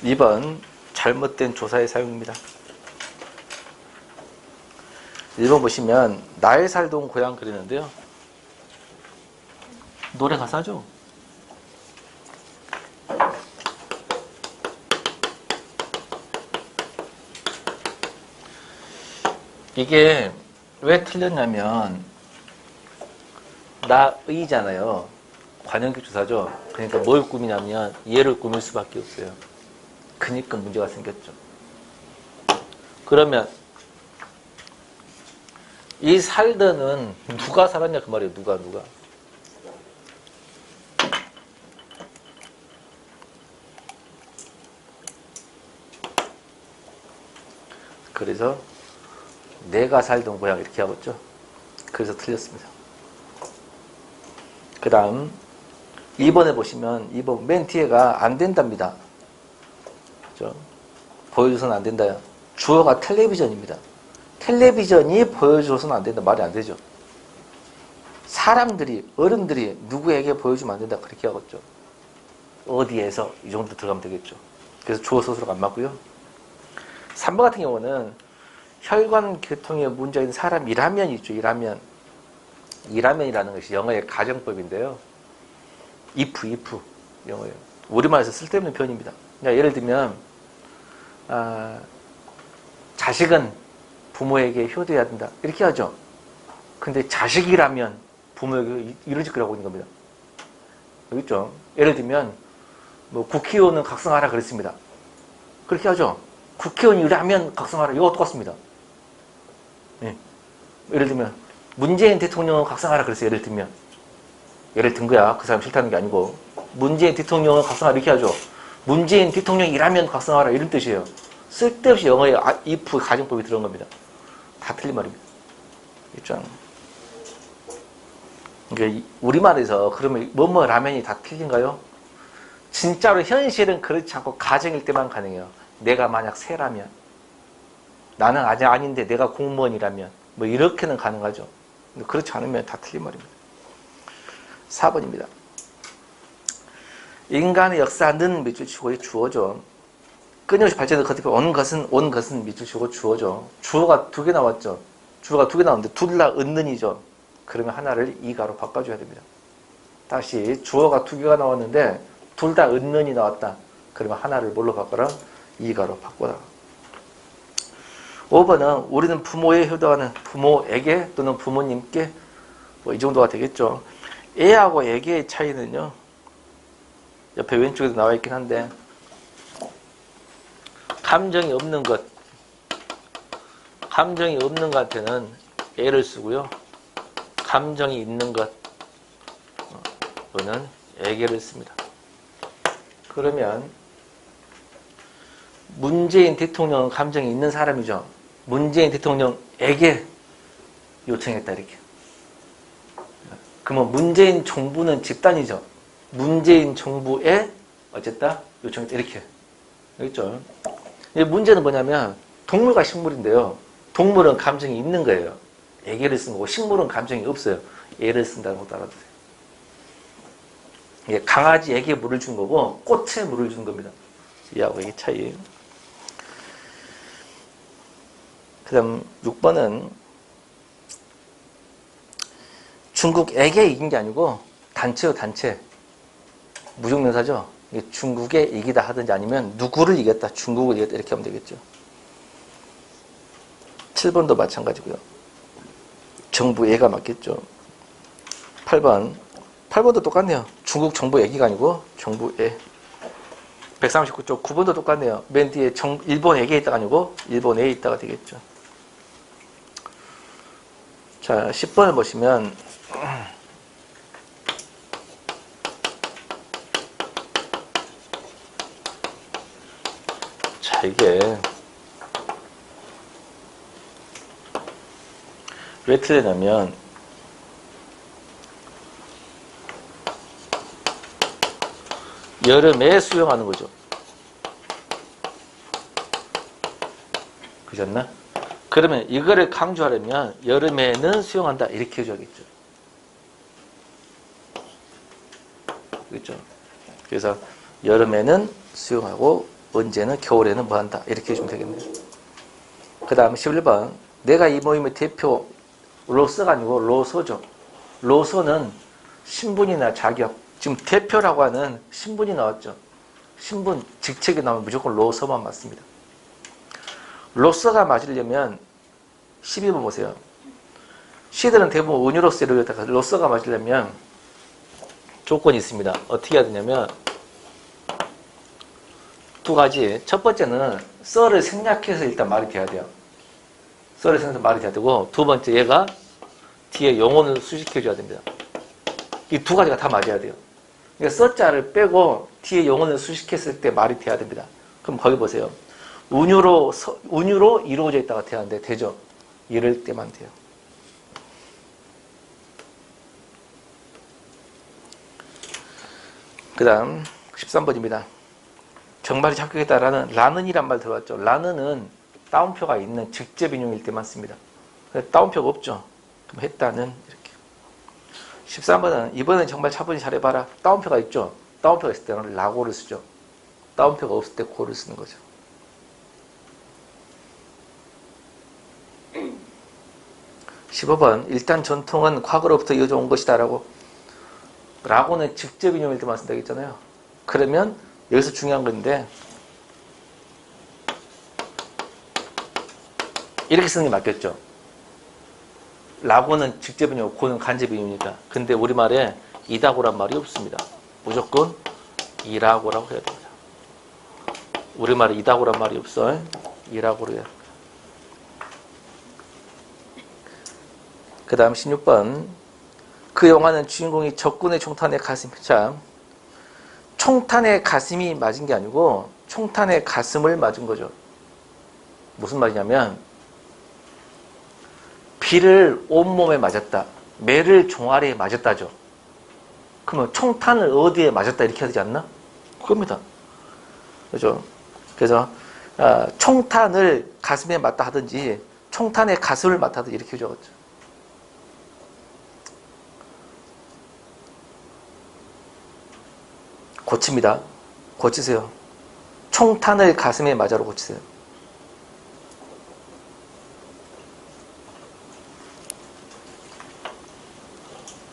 2번 잘못된 조사의 사용입니다. 1번 보시면 나의 살던 고향 그리는데요. 노래 가사죠. 이게 왜 틀렸냐면 나의잖아요. 관용격 조사죠. 그러니까 뭘 꾸미냐면 얘를 꾸밀 수밖에 없어요. 그니까 문제가 생겼죠. 그러면 이 살던은 누가 살았냐 그 말이에요. 누가. 그래서 내가 살던 고향 이렇게 하겠죠. 그래서 틀렸습니다. 그 다음 2번에 보시면 2번 맨 뒤에가 안 된답니다. 그렇죠? 보여줘서는 안 된다요. 주어가 텔레비전입니다. 텔레비전이 보여줘서는 안 된다. 말이 안 되죠. 사람들이 어른들이 누구에게 보여주면 안 된다. 그렇게 하겠죠. 어디에서 이 정도 들어가면 되겠죠. 그래서 주어 서술어가 안 맞고요. 3번 같은 경우는 혈관 계통에 문제 있는 사람이라면 있죠. 이라면이라는 것이 영어의 가정법인데요. if 영어예요. 우리말에서 쓸데없는 표현입니다. 그러니까 예를 들면 자식은 부모에게 효도해야 된다. 이렇게 하죠. 근데 자식이라면 부모에게 이런 짓을 하고 있는 겁니다. 여기 있죠. 예를 들면 뭐 국회의원은 각성하라 그랬습니다. 그렇게 하죠. 국회의원이라면 각성하라. 이거 똑같습니다. 예. 예를 들면 문재인 대통령은 각성하라 그랬어요. 예를 든 거야. 그 사람 싫다는 게 아니고 문재인 대통령은 각성하라 이렇게 하죠. 문재인 대통령이라면 각성하라 이런 뜻이에요. 쓸데없이 영어에 if 가정법이 들어간 겁니다. 다 틀린 말입니다. 있죠. 그러니까 우리말에서 그러면 뭐뭐 라면이 다 틀린가요? 진짜로 현실은 그렇지 않고 가정일 때만 가능해요. 내가 만약 새라면, 나는 아직 아닌데 내가 공무원이라면 뭐 이렇게는 가능하죠. 근데 그렇지 않으면 다 틀린 말입니다. 4번입니다. 인간의 역사는 밑줄 치고의 주어죠. 끊임없이 발전을 거듭해 온 것은 밑줄 치고 주어죠. 주어가 2개 나왔죠. 주어가 2개 나왔는데 둘 다 은는이죠. 그러면 하나를 이가로 바꿔줘야 됩니다. 다시 주어가 2개가 나왔는데 둘 다 은는이 나왔다. 그러면 하나를 뭘로 바꿔라? 이가로 바꿔라. 5번은 우리는 부모에 효도하는 부모에게 또는 부모님께 뭐 이 정도가 되겠죠. 애하고 애게의 차이는요. 옆에 왼쪽에도 나와 있긴 한데 감정이 없는 것한테는 애를 쓰고요. 감정이 있는 것은 애게를 씁니다. 그러면 문재인 대통령은 감정이 있는 사람이죠. 문재인 대통령에게 요청했다 이렇게. 그러면 문재인 정부는 집단이죠. 문재인 정부에 어쨌다 요청했다 이렇게. 알겠죠? 문제는 뭐냐면 동물과 식물인데요. 동물은 감정이 있는 거예요. 애게를 쓴 거고 식물은 감정이 없어요. 애를 쓴다는 것도 알아두세요. 이게 강아지에게 물을 준 거고 꽃에 물을 준 겁니다. 이하고 이게 차이. 그 다음 6번은 중국에게 이긴 게 아니고 단체요 단체. 무정명사죠. 중국에 이기다 하든지 아니면 누구를 이겼다. 중국을 이겼다 이렇게 하면 되겠죠. 7번도 마찬가지고요. 정부애가 맞겠죠. 8번도 똑같네요. 중국 정부애기가 아니고 정부애. 139쪽 9번도 똑같네요. 맨 뒤에 일본에게 있다가 아니고 일본에 있다가 되겠죠. 자, 10번을 보시면 자, 이게 왜 틀리냐면 여름에 수영하는 거죠. 그렇나? 그러면 이거를 강조하려면 여름에는 수영한다 이렇게 해줘야겠죠. 그렇죠? 그래서 여름에는 수영하고 언제는 겨울에는 뭐 한다. 이렇게 해주면 되겠네요. 그 다음 11번. 내가 이 모임의 대표로서가 아니고 로서죠. 로서는 신분이나 자격. 지금 대표라고 하는 신분이 나왔죠. 신분, 직책이 나오면 무조건 로서만 맞습니다. 로서가 맞으려면 12번 보세요. 시들은 대부분 은유로서 이루어졌다가 로서가 맞으려면 조건이 있습니다. 어떻게 해야 되냐면 두 가지. 첫 번째는 썰을 생략해서 일단 말이 돼야 돼요. 썰을 생략해서 말이 돼야 되고, 두 번째 얘가 뒤에 영혼을 수식해줘야 됩니다. 이 두 가지가 다 맞아야 돼요. 그러니까 썰자를 빼고 뒤에 영혼을 수식했을 때 말이 돼야 됩니다. 그럼 거기 보세요. 운유로 이루어져 있다가 돼야 하는데 되죠? 이럴 때만 돼요. 그 다음 13번입니다. 정말이 합격했다라는 라는이란 말 들어봤죠? 라는은 따옴표가 있는 직접 인용일 때만 씁니다. 따옴표가 없죠? 그럼 했다는 이렇게. 13번은 이번엔 정말 차분히 잘해봐라. 따옴표가 있죠? 따옴표가 있을 때는 라고를 쓰죠. 따옴표가 없을 때 고를 쓰는 거죠. 15번 일단 전통은 과거로부터 이어져 온 것이다 라고는 직접 인용일 때만 쓴다고 했잖아요. 그러면 여기서 중요한 건데 이렇게 쓰는 게 맞겠죠. 라고는 직접 인용, 고는 간접 인용이니까. 근데 우리말에 이다고란 말이 없습니다. 무조건 이라고라고 해야 됩니다. 우리말에 이다고란 말이 없어요. 이라고로 해야 됩니다. 그 다음 16번. 그 영화는 주인공이 적군의 총탄에 가슴, 자, 총탄에 가슴이 맞은 게 아니고 총탄에 가슴을 맞은 거죠. 무슨 말이냐면 비를 온몸에 맞았다. 매를 종아리에 맞았다죠. 그러면 총탄을 어디에 맞았다 이렇게 해야 되지 않나? 그겁니다. 그죠? 그래서 총탄을 가슴에 맞다 하든지 총탄에 가슴을 맞다 하든지 이렇게 해줘야겠죠. 고칩니다. 고치세요. 총탄을 가슴에 맞아로 고치세요.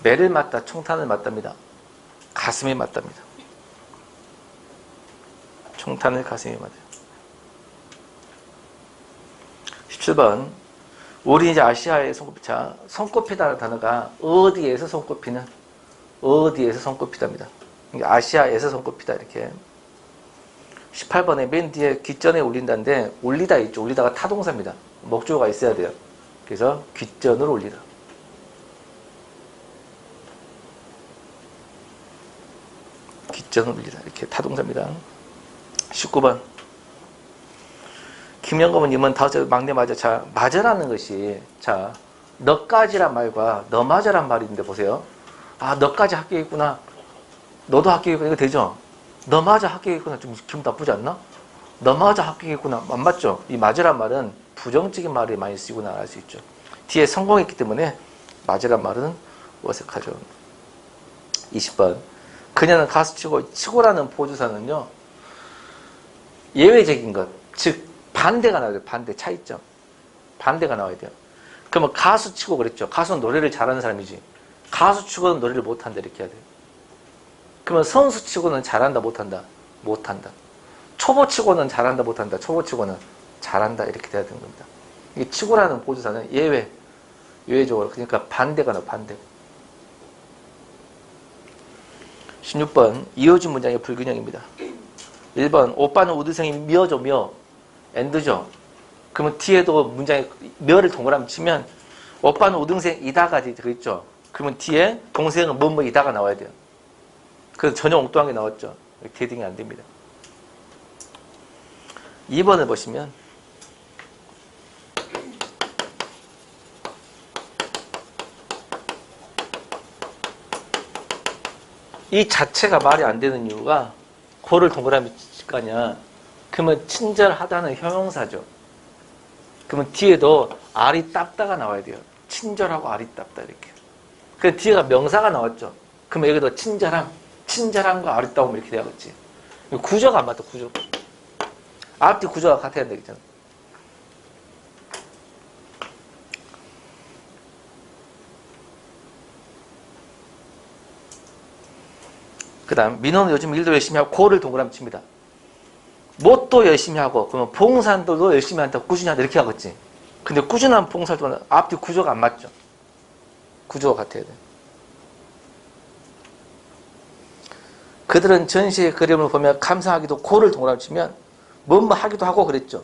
매를 맞다, 총탄을 맞답니다. 가슴에 맞답니다. 총탄을 가슴에 맞아요. 17번. 우리 이제 아시아의 손꼽히자. 손꼽히다는 단어가 어디에서 손꼽히는? 어디에서 손꼽히답니다. 아시아에서 손꼽히다 이렇게. 18번에 맨 뒤에 귓전에 올린다인데 올리다 있죠. 올리다가 타동사입니다. 목조가 있어야 돼요. 그래서 귓전을 올리다. 귓전을 올리다 이렇게 타동사입니다. 19번. 김영검님은 다섯 막내 맞아. 자, 맞아라는 것이 자 너까지란 말과 너 맞아란 말이 있는데 보세요. 아 너까지 합격했구나. 너도 합격했구나. 이거 되죠? 너 맞아 합격했구나. 좀 기분 나쁘지 않나? 너 맞아 합격했구나. 안 맞죠? 이 맞으란 말은 부정적인 말이 많이 쓰이구나 알 수 있죠. 뒤에 성공했기 때문에 맞으란 말은 어색하죠. 20번. 그녀는 가수치고 치고라는 보조사는요. 예외적인 것. 즉 반대가 나와야 돼요. 반대. 차이점. 반대가 나와야 돼요. 그러면 가수치고 그랬죠. 가수는 노래를 잘하는 사람이지. 가수치고는 노래를 못한다 이렇게 해야 돼요. 그러면 선수치고는 잘한다 못한다? 못한다. 초보치고는 잘한다 못한다? 초보치고는 잘한다 이렇게 돼야 되는 겁니다. 이게 치고라는 보조사는 예외적으로 그러니까 반대가 나와 반대. 16번 이어진 문장의 불균형입니다. 1번 오빠는 우드생이 미어죠 미어 엔드죠. 그러면 뒤에도 문장에 미어를 동그라미 치면 오빠는 우등생이다가 되겠죠. 그러면 뒤에 동생은 뭐뭐이다가 나와야 돼요. 그래서 전혀 엉뚱한 게 나왔죠. 대딩이 안 됩니다. 2번을 보시면 이 자체가 말이 안 되는 이유가 고를 동그라미 칠 거 아니야. 그러면 친절하다는 형용사죠. 그러면 뒤에도 아리따다가 나와야 돼요. 친절하고 아리따다 이렇게. 그 뒤에가 명사가 나왔죠. 그러면 여기도 친절함과 아리따움 이렇게 돼야겠지. 구조가 안 맞다. 구조. 앞뒤 구조가 같아야 되겠잖아. 그 다음 민호는 요즘 일도 열심히 하고 고를 동그라미 칩니다. 뭣도 열심히 하고 그러면 봉사도 열심히 한다고 꾸준히 한다 이렇게 하겠지. 근데 꾸준한 봉사활동은 앞뒤 구조가 안 맞죠. 구조가 같아야 돼. 그들은 전시의 그림을 보면 감상하기도 고를 동그라미 치면 뭐뭐 하기도 하고 그랬죠.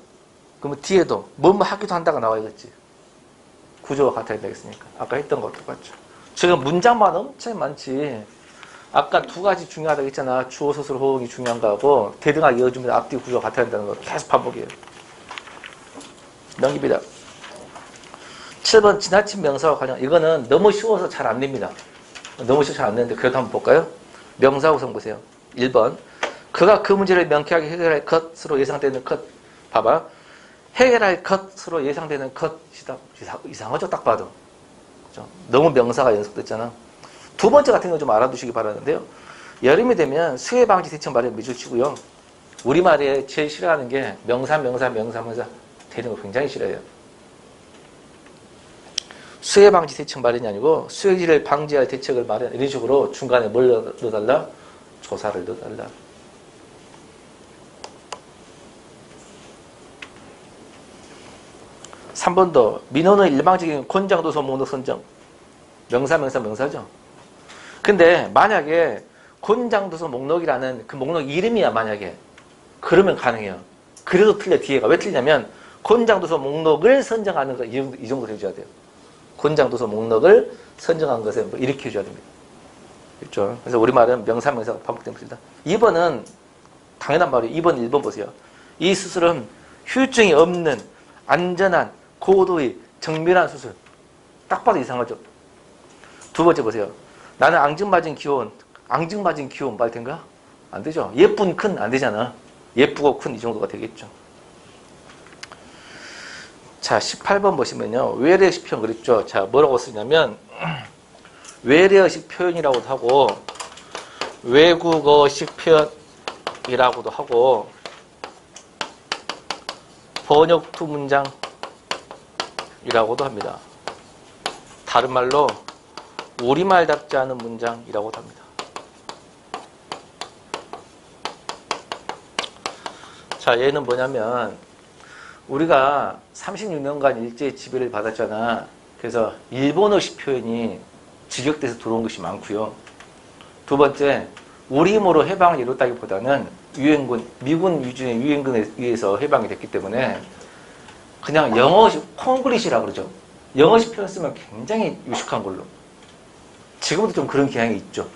그러면 뒤에도 뭐뭐 하기도 한다가 나와야겠지. 구조가 같아야 되겠으니까. 아까 했던 것도 똑같죠. 지금 문장만 엄청 많지. 아까 두 가지 중요하다고 했잖아. 주어, 서술, 호응이 중요한 거하고 대등하게 이어주면 앞뒤 구조가 같아야 된다는 거 계속 반복이에요. 넘깁니다. 7번 지나친 명사와 관련. 이거는 너무 쉬워서 잘 안 됩니다. 너무 쉬워서 잘 안 되는데 그래도 한번 볼까요? 명사 구성 보세요. 1번 그가 그 문제를 명쾌하게 해결할 것으로 예상되는 것. 봐봐. 해결할 것으로 예상되는 것이다. 이상하죠? 딱 봐도. 그죠? 너무 명사가 연속됐잖아. 두 번째 같은 거 좀 알아두시기 바라는데요. 여름이 되면 수해 방지 대책 마련 미줄 치고요. 우리말에 제일 싫어하는 게 명사 되는 거 굉장히 싫어해요. 수해 방지 대책 마련이 아니고 수해지를 방지할 대책을 마련 이런 식으로 중간에 뭘 넣어달라? 조사를 넣어달라. 삼 번 더 민호는 일방적인 권장도서 목록 선정. 명사죠. 근데 만약에 권장도서 목록이라는 그 목록 이름이야 만약에 그러면 가능해요. 그래도 틀려 뒤에가. 왜 틀리냐면 권장도서 목록을 선정하는 거 이 정도 해줘야 돼요. 권장도서 목록을 선정한 것에 뭐 이렇게 해줘야 됩니다. 그렇죠? 그래서 우리말은 명사가 반복된 것이다. 2번은 당연한 말이에요. 2번, 1번 보세요. 이 수술은 후유증이 없는 안전한 고도의 정밀한 수술. 딱 봐도 이상하죠? 두 번째 보세요. 나는 앙증맞은 귀여운 말 된가? 안 되죠. 예쁜 큰 안 되잖아. 예쁘고 큰 이 정도가 되겠죠. 자, 18번 보시면요. 외래어식 표현 그랬죠. 자, 뭐라고 쓰냐면 외래어식 표현이라고도 하고 외국어식 표현이라고도 하고 번역투 문장이라고도 합니다. 다른 말로 우리말답지 않은 문장이라고도 합니다. 자, 얘는 뭐냐면 우리가 36년간 일제히 지배를 받았잖아. 그래서 일본어식 표현이 직역돼서 들어온 것이 많고요. 두 번째, 우리 힘으로 해방을 이뤘다기보다는 미군 위주의 유엔군에 의해서 해방이 됐기 때문에 그냥 영어식, 콩글리시라고 그러죠. 영어식 표현 쓰면 굉장히 유식한 걸로. 지금도 좀 그런 경향이 있죠.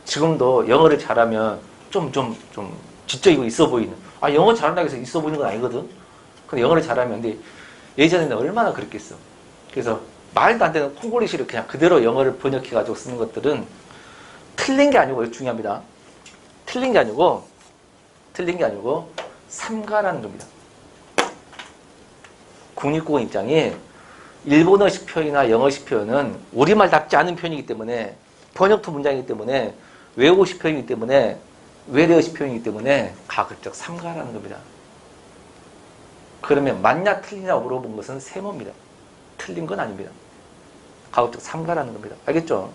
지금도 영어를 잘하면 좀 지적이고 있어 보이는. 아, 영어 잘한다고 해서 있어 보이는 건 아니거든. 근데 영어를 잘하면. 근데 예전에는 얼마나 그랬겠어. 그래서 말도 안 되는 콩글리시를 그냥 그대로 영어를 번역해가지고 쓰는 것들은 틀린 게 아니고, 중요합니다. 틀린 게 아니고 삼가라는 겁니다. 국립국어 입장이 일본어식 표현이나 영어식 표현은 우리말답지 않은 표현이기 때문에 번역투 문장이기 때문에 외국어식 표현이기 때문에 외래어식 표현이기 때문에 가급적 삼가라는 겁니다. 그러면 맞냐 틀리냐 물어본 것은 세모입니다. 틀린 건 아닙니다. 가급적 삼가라는 겁니다. 알겠죠?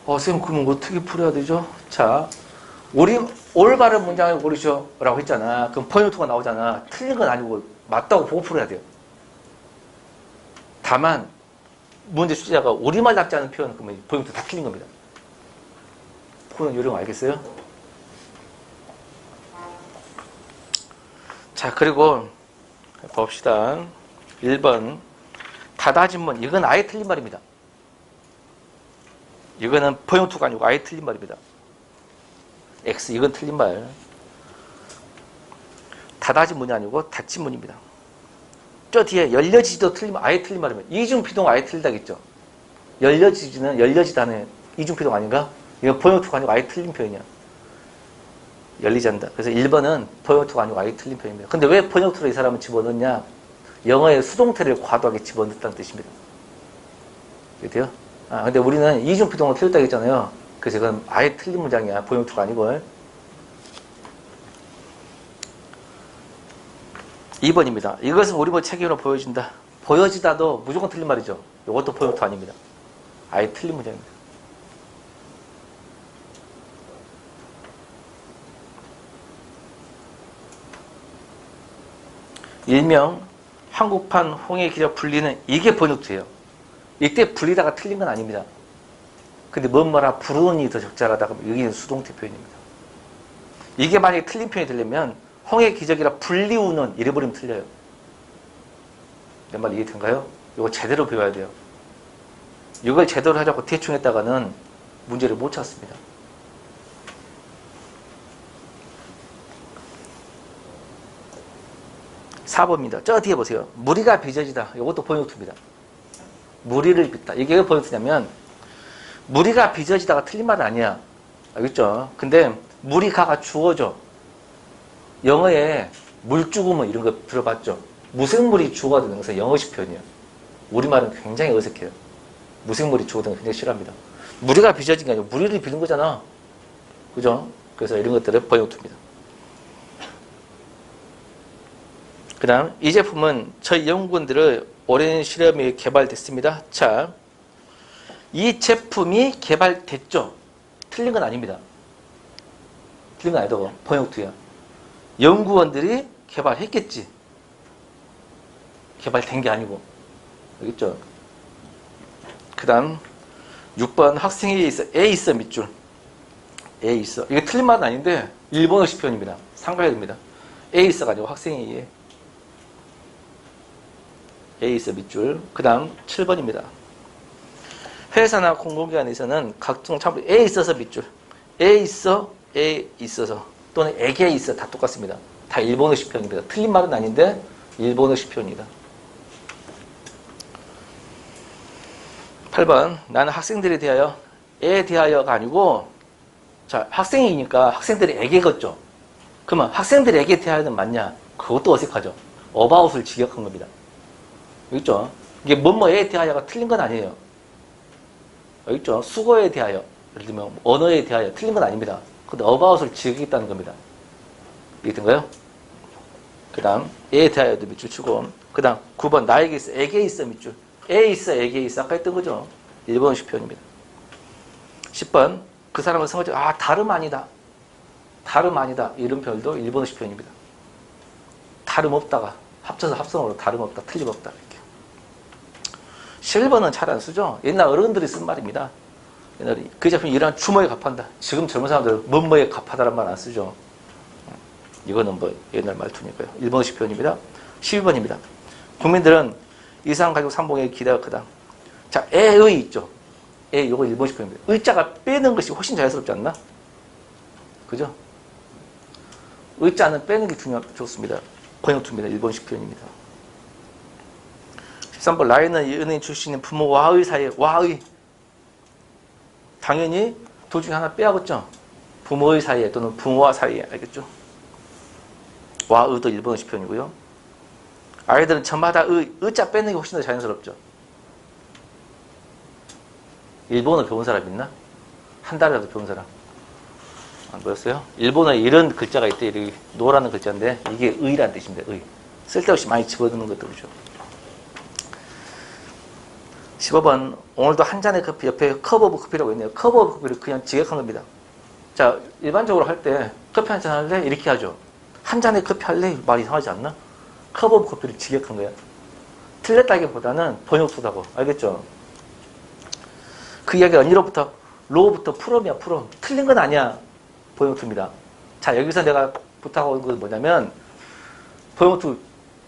선생님 그럼 어떻게 풀어야 되죠? 자, 우리 올바른 문장을 고르셔 라고 했잖아. 그럼 번역투가 나오잖아. 틀린 건 아니고 맞다고 보고 풀어야 돼요. 다만 문제 출제자가 우리말답지 않은 표현 그러면 번역투 다 틀린 겁니다. 푸는 요령 알겠어요? 자, 그리고 봅시다. 1번 다다진문. 이건 아예 틀린 말입니다. 이거는 번역투가 아니고 아예 틀린 말입니다. X, 이건 틀린 말. 다다진문이 아니고 닫진문입니다. 저 뒤에 열려지지도 틀리면 아예 틀린 말입니다. 이중피동 아예 틀리다겠죠. 열려지지는 열려지다는 이중피동 아닌가? 이거 번역투가 아니고 아예 틀린 표현이야. 열리지 않는다. 그래서 1번은 번역투가 아니고 아예 틀린 표현입니다. 근데 왜 번역투를 이 사람은 집어넣냐? 영어의 수동태를 과도하게 집어넣었다는 뜻입니다. 이해돼요? 근데 우리는 이중피동으로 틀렸다고 했잖아요. 그래서 이건 아예 틀린 문장이야. 번역투가 아니고. 2번입니다. 이것은 우리말 책임으로 보여진다. 보여지다도 무조건 틀린 말이죠. 이것도 포인트 아닙니다. 아예 틀린 문장입니다. 일명 한국판 홍해 기적 분리는 이게 포인트예요. 이때 분리다가 틀린 건 아닙니다. 근데 뭐뭐라 부르니 더 적절하다 그러면 여기는 수동태 표현입니다. 이게 만약에 틀린 표현이 되려면 홍해 기적이라 분리우는 이래버리면 틀려요. 내 말 이해된가요? 이거 제대로 배워야 돼요. 이걸 제대로 하자고 대충 했다가는 문제를 못 찾습니다. (4번입니다) 저 뒤에 보세요. 무리가 빚어지다. 이것도 포인트입니다. 무리를 빚다. 이게 왜 포인트냐면 무리가 빚어지다가 틀린 말은 아니야. 알겠죠? 근데 무리가가 주어져. 영어에 물죽음은 이런 거 들어봤죠? 무생물이 주어가 되는 것은 영어식 표현이에요. 우리말은 굉장히 어색해요. 무생물이 주어가 되는 거 굉장히 싫어합니다. 무리가 빚어진 게 아니고 무리를 빚는 거잖아. 그죠? 그래서 이런 것들은 포인트입니다. 그 다음 이 제품은 저희 연구원들의 오랜 실험이 개발됐습니다. 자, 이 제품이 개발됐죠. 틀린 건 아닙니다. 틀린 건 아니다고. 포인트야. 연구원들이 개발했겠지. 개발된 게 아니고. 알겠죠? 그 다음 6번 학생이 있어. 애 있어 밑줄. 애 있어. 이게 틀린 말은 아닌데 일본어식 표현입니다. 상가해야 됩니다. 애 있어가 아니고 학생이 애. 애 있어 밑줄. 그 다음 7번입니다. 회사나 공공기관에서는 각종 참고 애 있어서 밑줄. 애 있어, 애 있어서 또는 애게 있어 다 똑같습니다. 다 일본어식 표현입니다. 틀린 말은 아닌데 일본어식 표현이다. 8번 나는 학생들에 대하여 에 대하여가 아니고 자 학생이니까 학생들이 애게겠죠. 그러면 학생들에게 대하여는 맞냐? 그것도 어색하죠. 어바웃을 직역한 겁니다. 있죠? 이게 뭐뭐에 대하여가 틀린 건 아니에요. 있죠? 수거에 대하여 예를 들면 언어에 대하여 틀린 건 아닙니다. 근데 어바웃을 직역했다는 겁니다. 이해된가요? 그 다음 에 대하여도 밑줄 치고 그 다음 9번 나에게 있어 에게 있어 밑줄. 에 있어 에게 있어 아까 했던 거죠. 일본식 표현입니다. 10번 그 사람은 성어적 다름 아니다. 다름 아니다. 이런 표현도 일본식 표현입니다. 다름 없다가 합쳐서 합성어로 다름 없다. 틀림없다. 이렇게. 11번은 잘 안 쓰죠. 옛날 어른들이 쓴 말입니다. 옛날에 그 제품이 일하는 추모에 값한다. 지금 젊은 사람들은 뭐뭐에 값하다는 말 안 쓰죠. 이거는 뭐 옛날 말투니까요. 일본식 표현입니다. 12번입니다. 국민들은 이상 가족 상봉의 기대가 크다. 자, 애의 있죠. 애, 요거 일본식 표현입니다. 의자가 빼는 것이 훨씬 자연스럽지 않나? 그죠? 의자는 빼는 게 좋습니다. 번역투입니다. 일본식 표현입니다. 13번 라인은 연예인 출신인 부모와의 사이에 와의 당연히 둘 중에 하나 빼야겠죠. 부모의 사이에 또는 부모와 사이에 알겠죠? 와의도 일본식 표현이고요. 아이들은 저마다 의자 빼는 게 훨씬 더 자연스럽죠. 일본어 배운 사람 있나? 한 달이라도 배운 사람 안 보였어요? 일본어에 이런 글자가 있대. 이렇게 노라는 글자인데 이게 의란 뜻입니다. 의. 쓸데없이 많이 집어드는 것들이죠. 15번 오늘도 한 잔의 커피 옆에 컵 오브 커피라고 있네요. 컵 오브 커피를 그냥 직역한 겁니다. 자, 일반적으로 할 때 커피 한 잔 할래? 이렇게 하죠. 한 잔의 커피 할래? 말이 이상하지 않나? 컵 오브 커피를 직역한 거야. 틀렸다기보다는 번역수다고. 알겠죠? 그 이야기가 언니로부터 로부터 프롬이야. 프롬. 틀린 건 아니야. 번역투입니다. 자, 여기서 내가 부탁하는 건 뭐냐면 번역투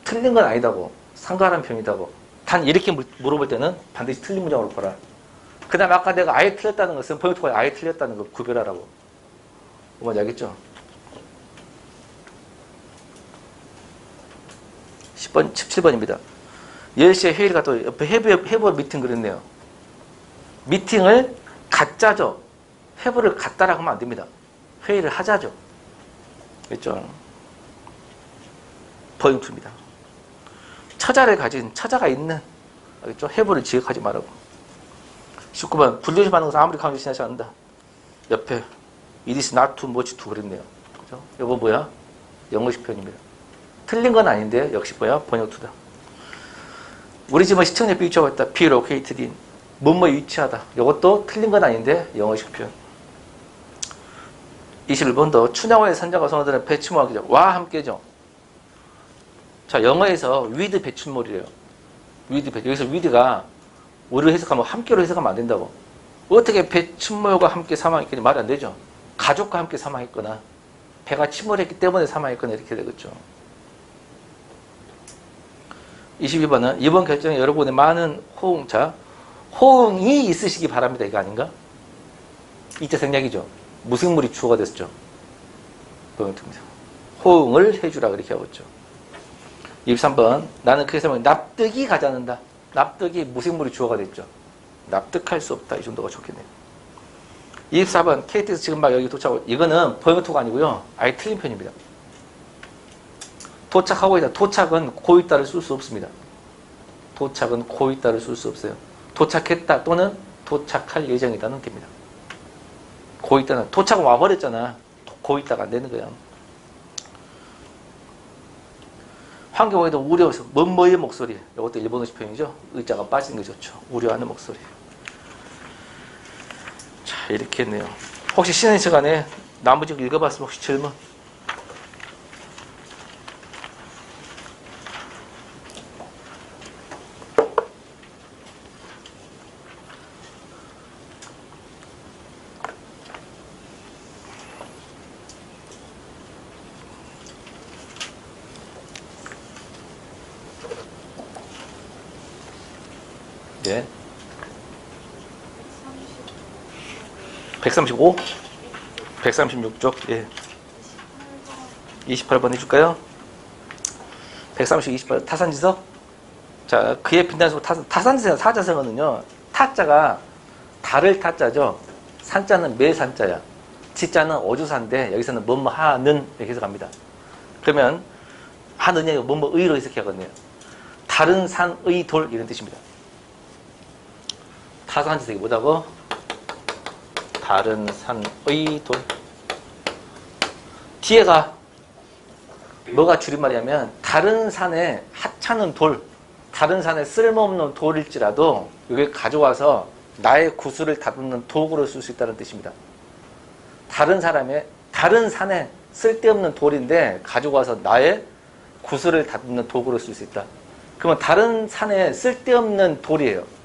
틀린 건 아니다고. 상관한 표현이다고. 단 이렇게 물어볼 때는 반드시 틀린 문장으로 보라. 그 다음에 아까 내가 아예 틀렸다는 것은 번역투가 아예 틀렸다는 걸 구별하라고. 뭔지 알겠죠? 10번, 17번입니다. 10시에 회의를 갔다 옆에 해부 미팅 그랬네요. 미팅을 갖자죠. 해부를 갖다라고 하면 안 됩니다. 회의를 하자죠. 그렇죠? 포인트입니다. 처자를 가진 처자가 있는 알겠죠? 해부를 지역하지 말라고. 19번 불조심하는 것은 아무리 강조 지나지 않는다. 옆에 it is not too much to 그랬네요. 그죠? 이거 뭐야? 영어식 표현입니다. 틀린 건 아닌데 역시 뭐야? 번역투다. 우리 집은 시청역 위치하고 있다. be located in. 뭐뭐에 위치하다. 이것도 틀린 건 아닌데 영어식 표현. 21번도 춘향호의 선장과 선원들은 배추모하기죠. 와 함께죠. 자, 영어에서 with 배출몰이래요. with 배출. 여기서 with가 우리로 해석하면 함께로 해석하면 안 된다고. 어떻게 배출몰과 함께 사망했겠니? 말이 안 되죠. 가족과 함께 사망했거나 배가 침몰했기 때문에 사망했거나 이렇게 되겠죠. 22번은 이번 결정에 여러분의 많은 호응이 있으시기 바랍니다. 이거 아닌가? 2차 생략이죠. 무생물이 주어가 됐죠. 호응을 해주라 그렇게 하고 있죠. 23번 나는 그 세상에 납득이 가지 않는다. 납득이 무생물이 주어가 됐죠. 납득할 수 없다. 이 정도가 좋겠네요. 24번 KT에서 지금 막 여기 도착하고 이거는 번역토가 아니고요. 아예 틀린 편입니다. 도착하고 있다. 도착은 고있다를 쓸 수 없습니다. 도착은 고있다를 쓸 수 없어요. 도착했다 또는 도착할 예정이다는 됩니다. 고있다는 도착은 와버렸잖아. 고있다가 안 되는 거야. 환경에도 우려해서 뭐뭐의 목소리. 이것도 일본어식 표현이죠. 의자가 빠지는 게 좋죠. 우려하는 목소리. 자, 이렇게 했네요. 혹시 쉬는 시간에 나머지 읽어봤으면 혹시 질문? 예. 135? 136쪽, 예. 28번 해줄까요? 130, 28. 타산지석? 자, 그의 빛나는 타산지석 사자성어는요, 타자가 달을 타자죠. 산자는 매산자야. 지자는 어주사인데, 여기서는 뭐뭐 하는, 이렇게 해석합니다. 그러면, 하느냐, 뭐뭐 의로 해석해야겠네요. 다른 산의 돌, 이런 뜻입니다. 타산지석이 뭐다고? 다른 산의 돌. 뒤에가 뭐가 줄임말이냐면 다른 산에 하찮은 돌, 다른 산에 쓸모없는 돌일지라도 이걸 가져와서 나의 구슬을 다듬는 도구로 쓸 수 있다는 뜻입니다. 다른 산에 쓸데없는 돌인데 가져와서 나의 구슬을 다듬는 도구로 쓸 수 있다. 그러면 다른 산에 쓸데없는 돌이에요.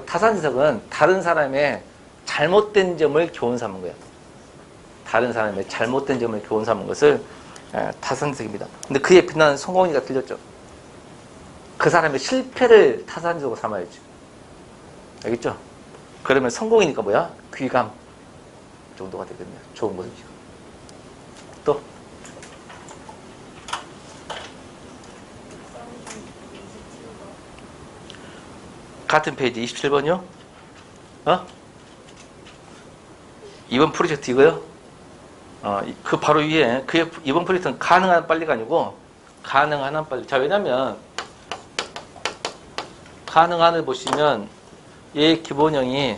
타산지석은 다른 사람의 잘못된 점을 교훈 삼은 거예요. 다른 사람의 잘못된 점을 교훈 삼은 것을 타산지석입니다. 근데 그에 빛나는 성공이가 틀렸죠. 그 사람의 실패를 타산지석으로 삼아야지. 알겠죠? 그러면 성공이니까 뭐야? 귀감 정도가 되거든요. 좋은 모습이죠. 또 같은 페이지 27번이요? 이번 프로젝트 이거요? 그 바로 위에 이번 프로젝트는 가능한 빨리가 아니고 가능한 한 빨리. 자, 왜냐면 가능한을 보시면 얘의 기본형이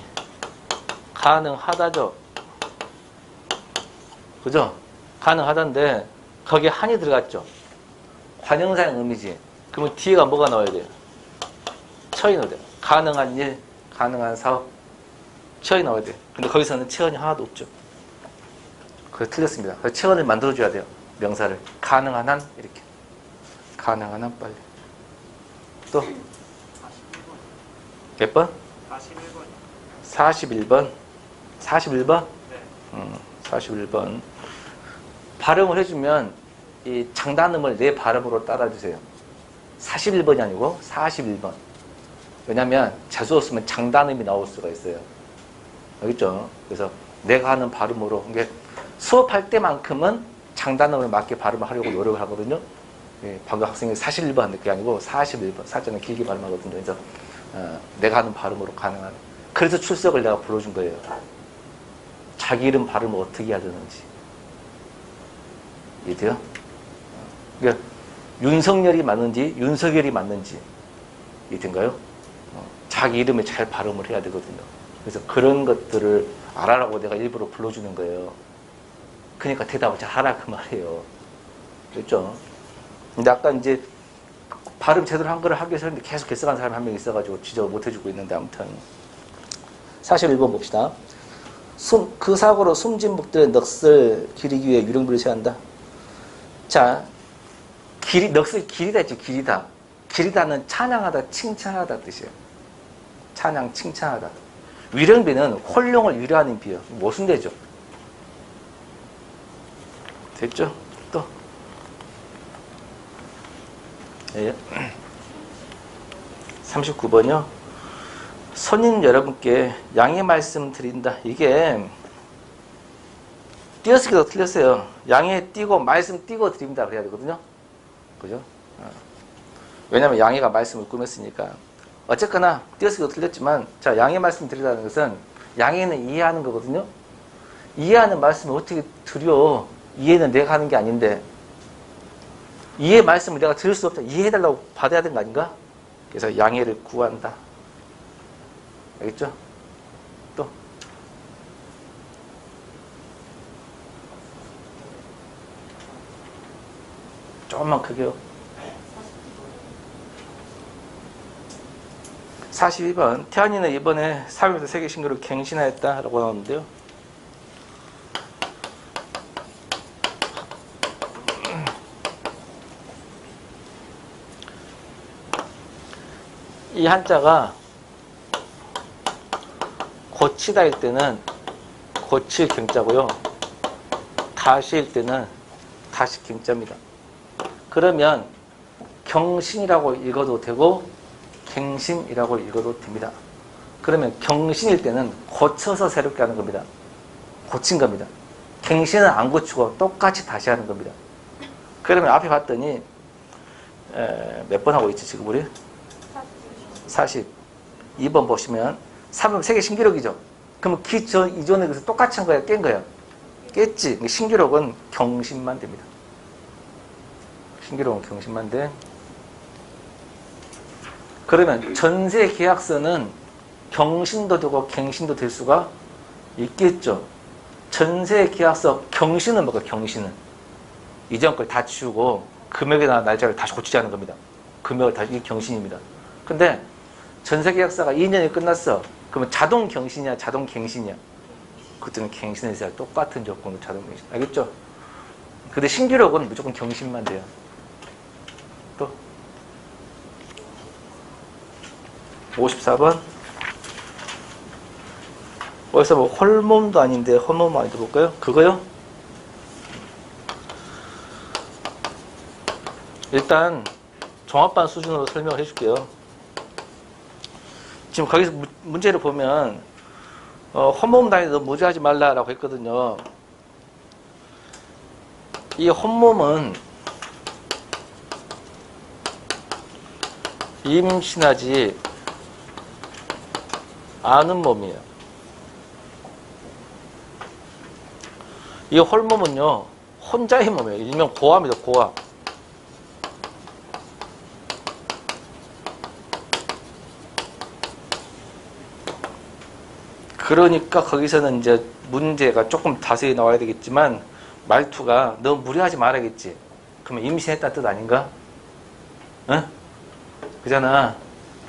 가능하다죠. 그죠? 가능하다인데 거기에 한이 들어갔죠. 관형사의 의미지. 그러면 뒤에가 뭐가 나와야 돼요? 처이 나와야 돼요. 가능한 일, 가능한 사업, 처이 나와야 돼요. 근데 거기서는 체언이 하나도 없죠. 그래서 틀렸습니다. 그래서 체언을 만들어줘야 돼요. 명사를. 가능한 한, 이렇게. 가능한 한 빨리. 또? 몇 번? 41번. 41번? 네. 41번. 발음을 해주면 이 장단음을 내 발음으로 따라주세요. 41번이 아니고 41번. 왜냐면 재수 없으면 장단음이 나올 수가 있어요. 알겠죠? 그래서 내가 하는 발음으로 수업할 때만큼은 장단음을 맞게 발음을 하려고 노력을 하거든요. 예, 방금 학생이 41번 한 게 아니고 41번. 사자는 길게 발음하거든요. 그래서 내가 하는 발음으로 가능한. 그래서 출석을 내가 불러준 거예요. 자기 이름 발음을 어떻게 해야 되는지. 이해돼요? 그러니까 윤석열이 맞는지 윤석열이 맞는지 이해된가요? 자기 이름에 잘 발음을 해야 되거든요. 그래서 그런 것들을 알아라고 내가 일부러 불러주는 거예요. 그러니까 대답을 잘 하라 그 말이에요. 그렇죠? 근데 아까 이제 발음 제대로 한 거를 하기 위해서 했는데 계속 개석한 사람이 한 명 있어가지고 지적 못 해주고 있는데 아무튼 41번 봅시다. 그 사고로 숨진 목들의 넋을 기리기 위해 유령불을 세한다. 자, 넋을 기리다 했죠. 기리다. 기리다는 찬양하다, 칭찬하다 뜻이에요. 찬양, 칭찬하다. 위령비는 홀령을 위로하는 비요. 모순되죠. 됐죠? 또. 예. 39번이요. 손님 여러분께 양해 말씀 드린다. 이게 띄어쓰기도 틀렸어요. 양해 띄고 말씀 띄고 드립니다. 그래야 되거든요. 그죠? 왜냐면 양해가 말씀을 꾸몄으니까. 어쨌거나 띄어쓰기도 틀렸지만 자, 양해 말씀 드리다는 것은 양해는 이해하는 거거든요. 이해하는 말씀을 어떻게 드려? 이해는 내가 하는 게 아닌데 이해 말씀을 내가 들을 수 없다. 이해해달라고 받아야 되는 거 아닌가? 그래서 양해를 구한다. 알겠죠? 또 조금만 크게요. 42번 태안이는 이번에 사회에서 세계 신기록을 갱신하였다라고 나오는데요. 이 한자가 고치다일 때는 고칠 경자고요. 다시일 때는 다시 경자입니다. 그러면 경신이라고 읽어도 되고 갱신이라고 읽어도 됩니다. 그러면 경신일 때는 고쳐서 새롭게 하는 겁니다. 고친 겁니다. 갱신은 안 고치고 똑같이 다시 하는 겁니다. 그러면 앞에 봤더니 몇 번 하고 있지 지금 우리? 42번 보시면 3번 세계 신기록이죠. 그러면 이전에 그래서 똑같이 한 거야? 깬 거야? 깼지. 신기록은 경신만 됩니다. 신기록은 경신만 돼. 그러면 전세 계약서는 경신도 되고 갱신도 될 수가 있겠죠. 전세 계약서 경신은 뭐가 경신은 이전 걸 다 치우고 금액이나 날짜를 다시 고치자는 겁니다. 금액을 다시 이게 경신입니다. 근데 전세 계약서가 2년이 끝났어. 그러면 자동 경신이야, 자동 갱신이야? 그때는 갱신에서 똑같은 조건으로 자동 갱신. 알겠죠? 근데 신기록은 무조건 경신만 돼요. 또 54번 어디서 뭐 홀몸도 아닌데 홀몸 아닌데 볼까요? 그거요? 일단 종합반 수준으로 설명을 해줄게요. 지금 거기서 문제를 보면 홀몸 다니도 무지하지 말라라고 했거든요. 이 홀몸은 임신하지 않은 몸이에요. 이 홀몸은요 혼자의 몸이에요. 일명 고아입니다. 고아. 그러니까 거기서는 이제 문제가 조금 자세히 나와야 되겠지만 말투가 너무 무리하지 말아야겠지. 그러면 임신했다는 뜻 아닌가? 응? 그잖아.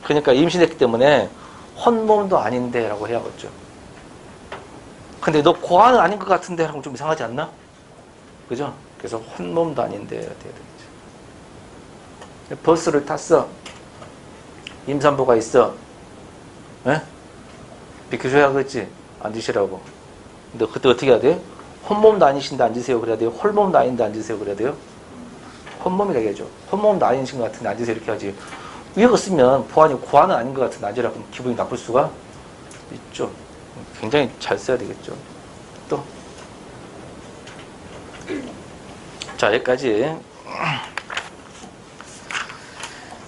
그러니까 임신했기 때문에 혼몸도 아닌데 라고 해야겠죠. 근데 너 고아는 아닌 것 같은데 라고 좀 이상하지 않나? 그죠? 그래서 혼몸도 아닌데 돼야 되겠죠. 버스를 탔어. 임산부가 있어. 에? 비켜줘야 그랬지. 앉으시라고. 근데 그때 어떻게 해야 돼? 혼몸도 아니신데 앉으세요 그래야 돼요? 홀몸도 아닌데 앉으세요 그래야 돼요? 혼몸이라고 해야죠. 혼몸도 아니신 것 같은데 앉으세요 이렇게 하지. 위에 쓰면 보안이 고아는 아닌 것 같은데 앉으라 그러면 기분이 나쁠 수가 있죠. 굉장히 잘 써야 되겠죠. 또. 자, 여기까지.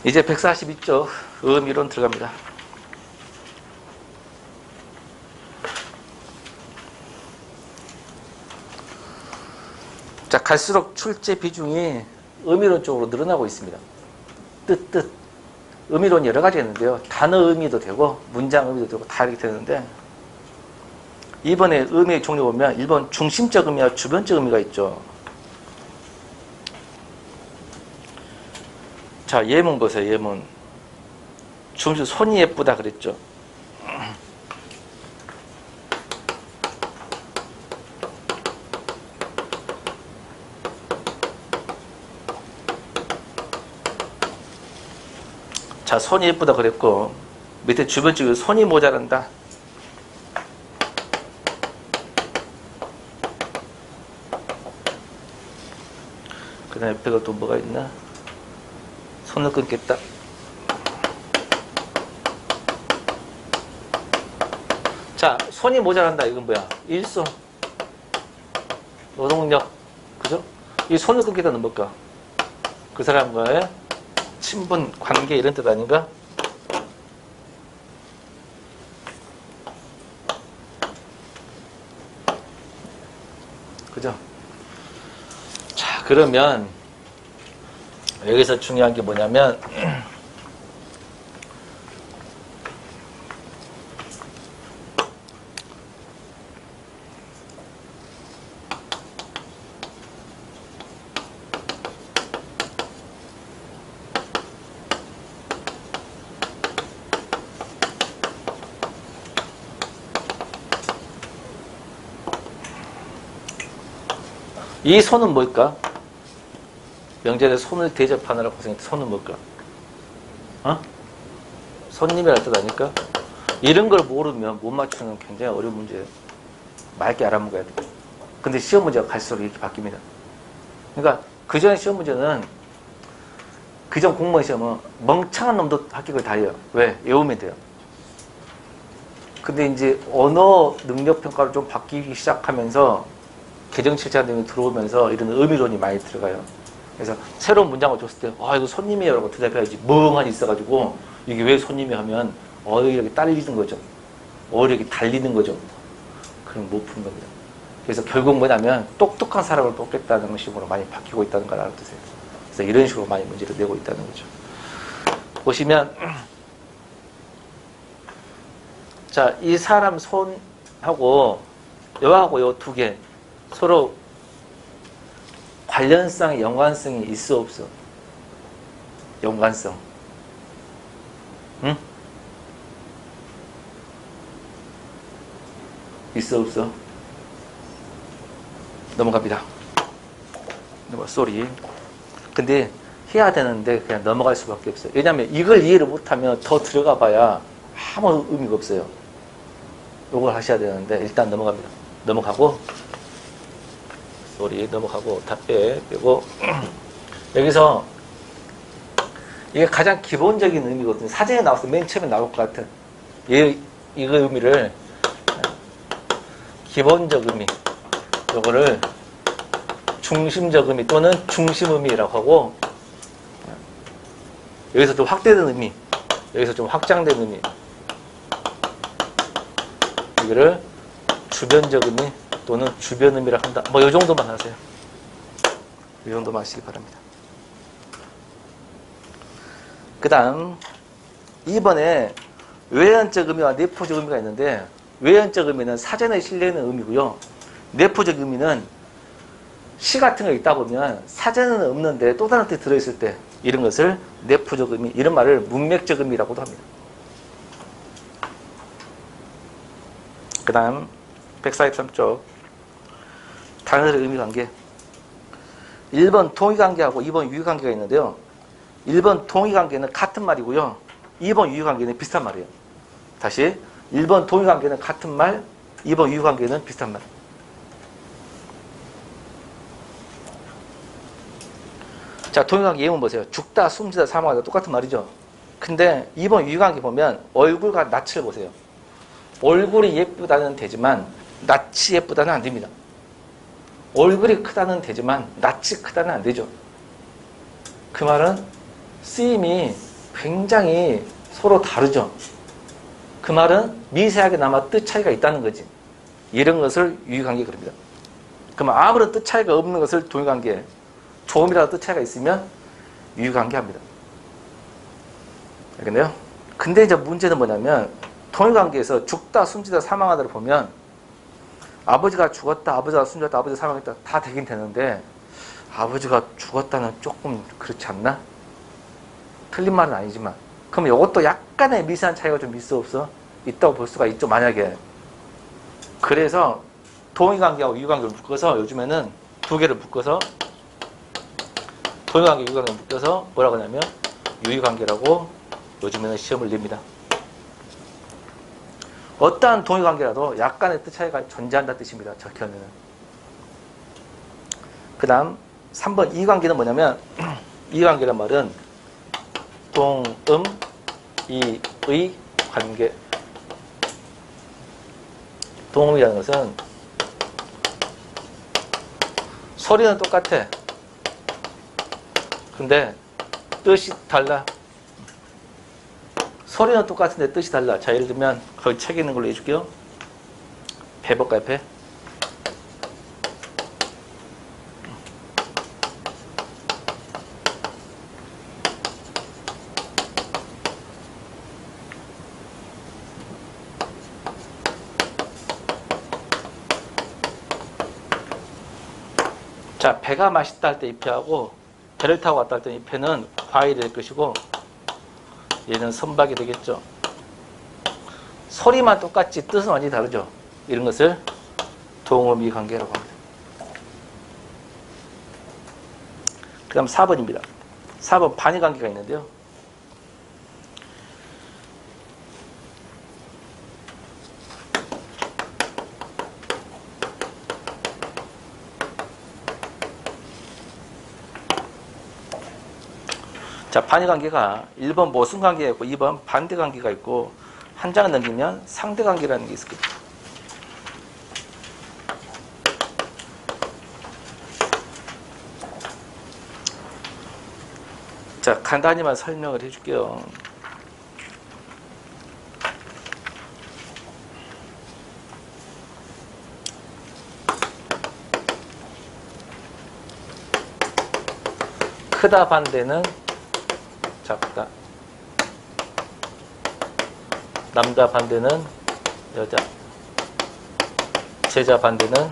이제 142쪽 의미론 들어갑니다. 자, 갈수록 출제 비중이 의미론 쪽으로 늘어나고 있습니다. 뜻. 의미론이 여러 가지 있는데요. 단어 의미도 되고 문장 의미도 되고 다 이렇게 되는데 이번에 의미의 종류 보면 1번 중심적 의미와 주변적 의미가 있죠. 자, 예문 보세요. 예문. 중수 손이 예쁘다 그랬죠. 자, 손이 예쁘다 그랬고 밑에 주변 쪽에 손이 모자란다. 그 다음에 옆에가 또 뭐가 있나? 손을 끊겠다. 자, 손이 모자란다. 이건 뭐야? 일손. 노동력. 그죠? 이 손을 끊겠다는 뭘까? 그 사람과의 친분, 관계 이런 뜻 아닌가? 그죠? 자, 그러면 여기서 중요한 게 뭐냐면 이 손은 뭘까? 명절에 손을 대접하느라 고생했던 손은 뭘까? 어? 손님이라는 뜻 아닐까? 이런 걸 모르면 못 맞추는 굉장히 어려운 문제예요. 맑게 알아먹어야 돼. 근데 시험 문제가 갈수록 이렇게 바뀝니다. 그러니까 그전 시험 문제는 그전 공무원 시험은 멍청한 놈도 합격을 다 해요. 왜? 외우면 돼요. 근데 이제 언어 능력 평가를 좀 바뀌기 시작하면서 개정칠자님이 들어오면서 이런 의미론이 많이 들어가요. 그래서 새로운 문장을 줬을 때, 아, 이거 손님이에요. 라고 대답해야지. 멍하니 있어가지고, 이게 왜 손님이 하면, 어휘력이 딸리는 거죠. 어휘력이 달리는 거죠. 그럼 못 푸는 겁니다. 그래서 결국 뭐냐면, 똑똑한 사람을 뽑겠다는 식으로 많이 바뀌고 있다는 걸 알아두세요. 그래서 이런 식으로 많이 문제를 내고 있다는 거죠. 보시면, 자, 이 사람 손하고, 여하고 요 두 개, 서로 관련성, 연관성이 있어 없어? 연관성. 응? 있어 없어? 넘어갑니다. 쏘리. 근데 해야 되는데 그냥 넘어갈 수밖에 없어요. 왜냐하면 이걸 이해를 못하면 더 들어가 봐야 아무 의미가 없어요. 이걸 하셔야 되는데 일단 넘어갑니다. 넘어가고 쏘리 넘어가고 다 빼고 여기서 이게 가장 기본적인 의미거든요. 사전에 나와서 맨 처음에 나올 것 같은 이거 의미를 기본적 의미, 요거를 중심적 의미 또는 중심 의미라고 하고, 여기서 좀 확대된 의미, 여기서 좀 확장된 의미, 이거를 주변적 의미 또는 주변 의미라 한다. 뭐 이 정도만 하세요. 이 정도만 하시기 바랍니다. 그 다음 2번에 외연적 의미와 내포적 의미가 있는데, 외연적 의미는 사전에 실려있는 의미고요. 내포적 의미는 시 같은 거 있다 보면 사전에는 없는데 또 다른 뜻이 들어있을 때 이런 것을 내포적 의미, 이런 말을 문맥적 의미라고도 합니다. 그 다음 143쪽 단어의 의미 관계. 1번 동의관계하고 2번 유의관계가 있는데요. 1번 동의관계는 같은 말이고요. 2번 유의관계는 비슷한 말이에요. 다시 1번 동의관계는 같은 말, 2번 유의관계는 비슷한 말. 자, 동의관계 예문 보세요. 죽다, 숨지다, 사망하다 똑같은 말이죠. 근데 2번 유의관계 보면 얼굴과 낯을 보세요. 얼굴이 예쁘다는 되지만 낯이 예쁘다는 안 됩니다. 얼굴이 크다는 되지만 낯이 크다는 안 되죠. 그 말은 쓰임이 굉장히 서로 다르죠. 그 말은 미세하게나마 뜻 차이가 있다는 거지. 이런 것을 유의관계 그럽니다. 그러면 아무런 뜻 차이가 없는 것을 동의관계, 조금이라도 뜻 차이가 있으면 유의관계 합니다. 알겠네요? 근데 이제 문제는 뭐냐면 동의관계에서 죽다, 숨지다, 사망하다를 보면 아버지가 죽었다, 아버지가 숨졌다, 아버지가 사망했다 다 되긴 되는데 아버지가 죽었다는 조금 그렇지 않나? 틀린 말은 아니지만. 그럼 이것도 약간의 미세한 차이가 좀 있어 없어? 있다고 볼 수가 있죠, 만약에. 그래서 동의관계하고 유의관계를 묶어서 요즘에는 두 개를 묶어서 동의관계, 유의관계를 묶어서 뭐라고 하냐면 유의관계라고 요즘에는 시험을 냅니다. 어떠한 동의관계라도 약간의 뜻 차이가 존재한다 뜻입니다. 적혀는. 그 다음 3번 이의관계는 뭐냐면 이의관계란 말은 동음, 이의 관계. 동음이라는 것은 소리는 똑같아. 근데 뜻이 달라. 소리는 똑같은데 뜻이 달라. 자, 예를 들면 거기 책에 있는 걸로 해줄게요. 배 볼까요? 배? 자, 배가 맛있다 할 때 이 패하고 배를 타고 왔다 할 때 이 패는 과일이 될 것이고 얘는 선박이 되겠죠. 소리만 똑같지 뜻은 완전히 다르죠. 이런 것을 동음이 관계라고 합니다. 그 다음 4번입니다. 4번 반의 관계가 있는데요. 자, 반의 관계가 1번 모순 관계가 있고 2번 반대 관계가 있고 한 장을 넘기면 상대 관계라는 게 있을 겁니다. 자, 간단히만 설명을 해줄게요. 크다 반대는 작다. 남자 반대는 여자. 제자 반대는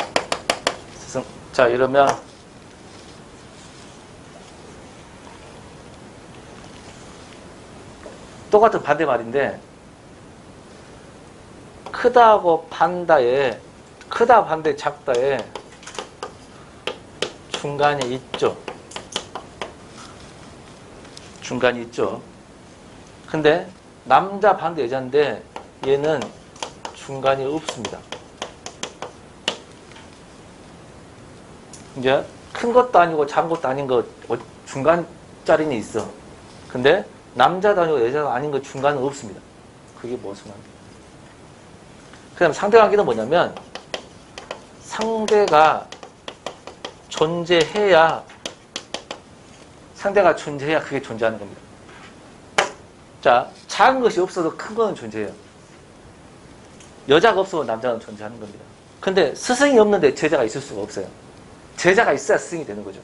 스승. 자, 이러면 똑같은 반대말인데 크다하고 반다에 크다 반대 작다에 중간이 있죠. 중간이 있죠. 근데 남자 반대 여자인데 얘는 중간이 없습니다. 이제 큰 것도 아니고 작은 것도 아닌 거 중간 자리는 있어. 근데 남자도 아니고 여자도 아닌 거 중간은 없습니다. 그게 무슨 관계? 그 다음 상대관계는 뭐냐면 상대가 존재해야 그게 존재하는 겁니다. 자, 작은 것이 없어도 큰 거는 존재해요. 여자가 없어도 남자는 존재하는 겁니다. 근데 스승이 없는데 제자가 있을 수가 없어요. 제자가 있어야 스승이 되는 거죠.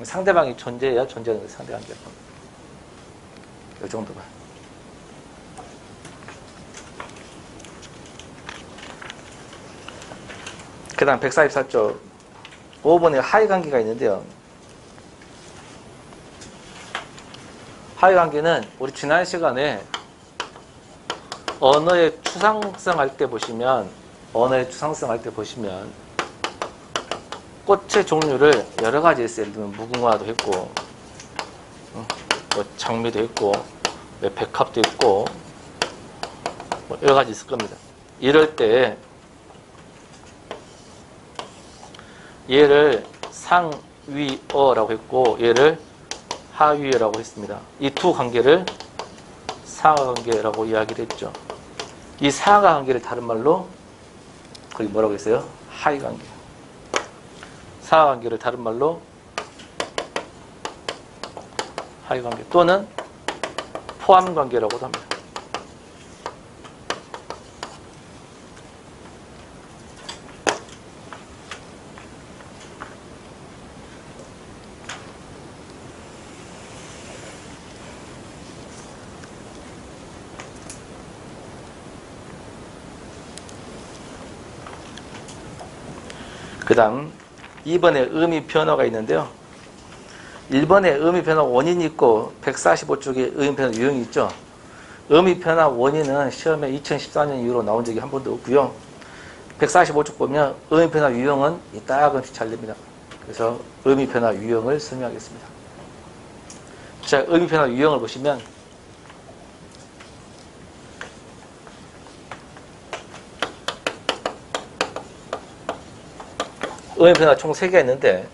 상대방이 존재해야 존재하는 게 상대관계예요. 이 정도가. 그 다음 144쪽 5번에 하위관계가 있는데요. 하위관계는 우리 지난 시간에 언어의 추상성 할 때 보시면 꽃의 종류를 여러 가지 있어요. 예를 들면 무궁화도 있고 뭐 장미도 있고 백합도 있고 뭐 여러 가지 있을 겁니다. 이럴 때 얘를 상위어라고 했고 얘를 하위어라고 했습니다. 이 두 관계를 상하관계라고 이야기를 했죠. 이 상하관계를 다른 말로 거기 뭐라고 했어요? 하위관계. 상하관계를 다른 말로 하위관계 또는 포함관계라고도 합니다. 그 다음 2번에 의미 변화가 있는데요. 1번에 의미 변화 원인이 있고 145쪽에 의미 변화 유형이 있죠. 의미 변화 원인은 시험에 2014년 이후로 나온 적이 한 번도 없고요. 145쪽 보면 의미 변화 유형은 이따금씩 잘 됩니다. 그래서 의미 변화 유형을 설명하겠습니다. 자, 의미 변화 유형을 보시면 의미 변화 총 3개가 있는데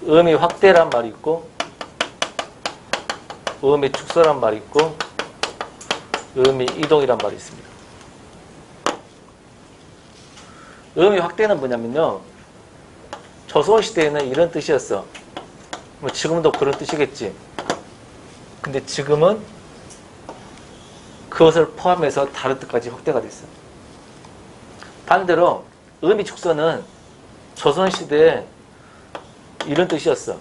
의미 확대란 말이 있고 의미 축소란 말이 있고 의미 이동이란 말이 있습니다. 의미 확대는 뭐냐면요. 조선시대에는 이런 뜻이었어. 뭐 지금도 그런 뜻이겠지. 근데 지금은 그것을 포함해서 다른 뜻까지 확대가 됐어. 반대로 의미 축소는 조선시대에 이런 뜻이었어.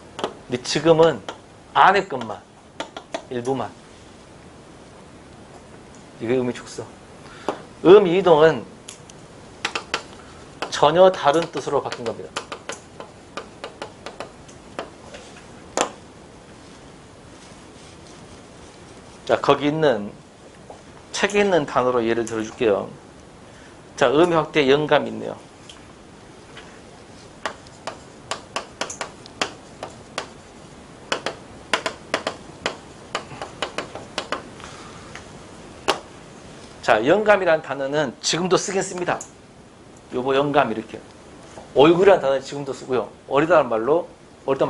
근데 지금은 안의 것만, 일부만. 이게 의미 축소. 의미 이동은 전혀 다른 뜻으로 바뀐 겁니다. 자, 거기 있는, 책에 있는 단어로 예를 들어줄게요. 자, 의미 확대 영감이 있네요. 자, 영감이라는 단어는 지금도 쓰긴 씁니다. 요거 영감 이렇게. 얼굴이라는 단어는 지금도 쓰고요. 어리다는 말로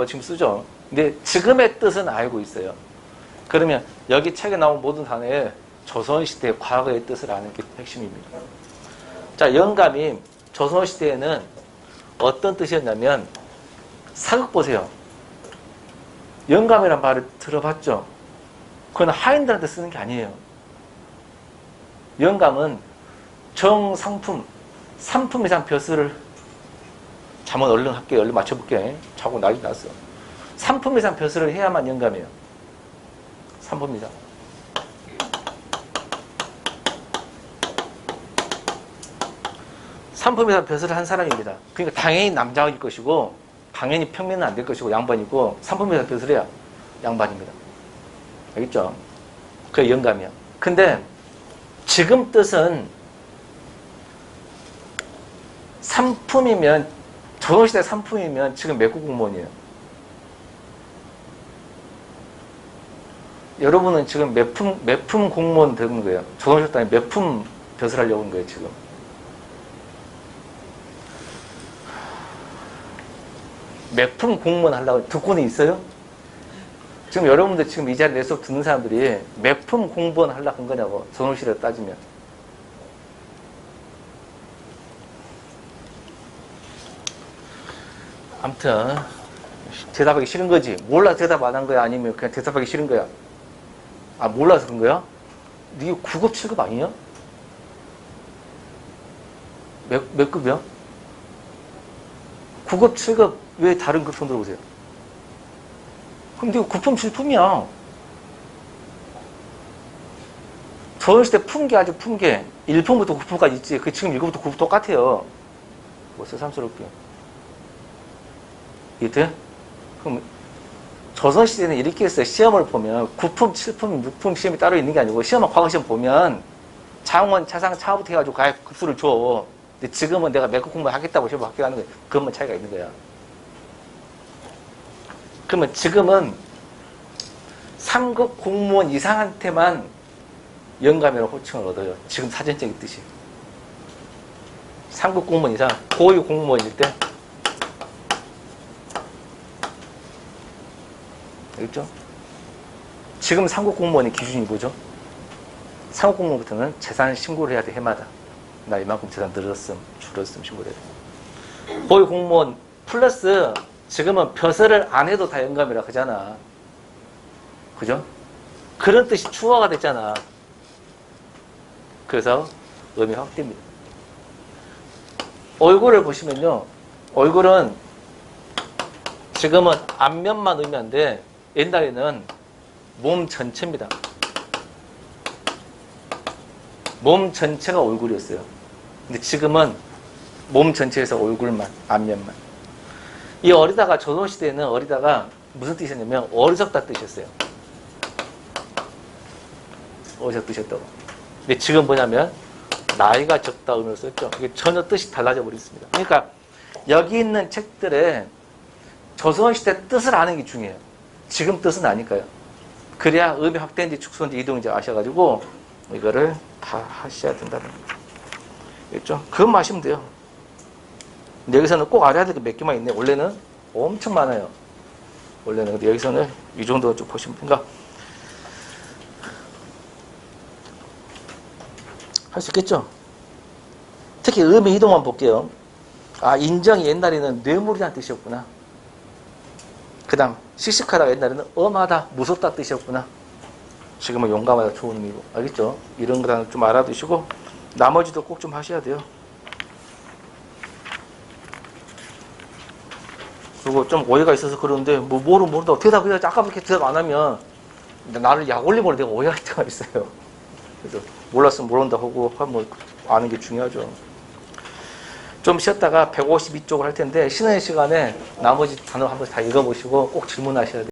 지금 쓰죠. 근데 지금의 뜻은 알고 있어요. 그러면 여기 책에 나온 모든 단어에 조선시대 과거의 뜻을 아는 게 핵심입니다. 자, 영감이 조선시대에는 어떤 뜻이었냐면 사극 보세요. 영감이란 말을 들어봤죠? 그건 하인들한테 쓰는 게 아니에요. 영감은 정상품, 상품 이상 벼슬을 잠은 얼른 할게요. 얼른 맞춰볼게. 자고 난리 났어. 상품 이상 벼슬을 해야만 영감이에요. 상품 이상. 상품 이상 벼슬을 한 사람입니다. 그러니까 당연히 남자일 것이고 당연히 평면은 안 될 것이고 양반이고 상품 이상 벼슬을 해야 양반입니다. 알겠죠? 그게 영감이야. 근데 지금 뜻은 상품이면 조선시대 상품이면 지금 매국 공무원이에요. 여러분은 지금 매품 공무원 되는 거예요. 조선시대 아니 매품 벼슬하려고 하는 거예요 지금. 매품 공무원 하려고 듣고는 있어요? 지금 여러분들 지금 이 자리에 수업 듣는 사람들이 매품 공무원 하려고 한 거냐고 조선시대로 따지면. 아무튼 대답하기 싫은 거지. 몰라서 대답 안 한 거야? 아니면 그냥 대답하기 싫은 거야? 아, 몰라서 그런 거야? 이게 9급 7급 아니냐? 몇 급이야? 9급 7급 왜 다른 급 손 들어보세요? 근데 이거 9품 7품이야. 조선시대 품계 아주 품계 1품부터 9품까지 있지. 그 지금 1급부터 9품 똑같아요. 뭐 새삼스럽게. 이해돼? 그럼 조선시대는 이렇게 했어요. 시험을 보면 9품, 7품, 6품 시험이 따로 있는 게 아니고 시험은 과거 시험 보면 장원, 차상, 차부터 해가지고 급수를 줘. 근데 지금은 내가 매급 공부 하겠다고 시험 합격하는 거야. 그것만 차이가 있는 거야. 그러면 지금은 3급 공무원 이상한테만 영감이라고 호칭을 얻어요. 지금 사전적인 뜻이. 3급 공무원 이상, 고위 공무원일 때. 알겠죠? 지금 3급 공무원의 기준이 뭐죠? 3급 공무원부터는 재산 신고를 해야 돼, 해마다. 나 이만큼 재산 늘었음, 줄었음 신고를 해야 돼. 고위 공무원 플러스 지금은 벼슬을 안 해도 다 영감이라 그러잖아. 그죠? 그런 뜻이 추가가 됐잖아. 그래서 의미 확대입니다. 얼굴을 보시면요. 얼굴은 지금은 앞면만 의미한데 옛날에는 몸 전체입니다. 몸 전체가 얼굴이었어요. 근데 지금은 몸 전체에서 얼굴만, 앞면만. 이 어리다가 조선시대에는 어리다가 무슨 뜻이었냐면 어리석다 뜻이었어요. 어리석 뜻이었다고. 근데 지금 뭐냐면 나이가 적다 의미로 썼죠. 이게 전혀 뜻이 달라져 버렸습니다. 그러니까 여기 있는 책들에 조선시대 뜻을 아는 게 중요해요. 지금 뜻은 아니까요. 그래야 의미 확대인지 축소인지 이동인지 아셔가지고 이거를 다 하셔야 된다는 거죠. 알겠죠? 그것만 하시면 돼요. 근데 여기서는 꼭 알아야 될 게 몇 개만 있네. 원래는 엄청 많아요. 원래는. 근데 여기서는 이 정도 좀 보시면 된가. 할 수 있겠죠? 특히 의미 이동만 볼게요. 아, 인정이 옛날에는 뇌물이라는 뜻이었구나. 그 다음, 씩씩하다가 옛날에는 엄하다, 무섭다 뜻이었구나. 지금은 용감하다, 좋은 의미고. 알겠죠? 이런 거는 좀 알아두시고, 나머지도 꼭 좀 하셔야 돼요. 그리고 좀 오해가 있어서 그러는데, 뭐를 모른다고 대답해야지. 아까 그렇게 대답 안 하면, 나를 약 올리고 내가 오해할 때가 있어요. 그래서 몰랐으면 모른다 하고 하면 아는 게 중요하죠. 좀 쉬었다가 152쪽을 할 텐데, 쉬는 시간에 나머지 단어 한 번 다 읽어보시고 꼭 질문하셔야 돼요.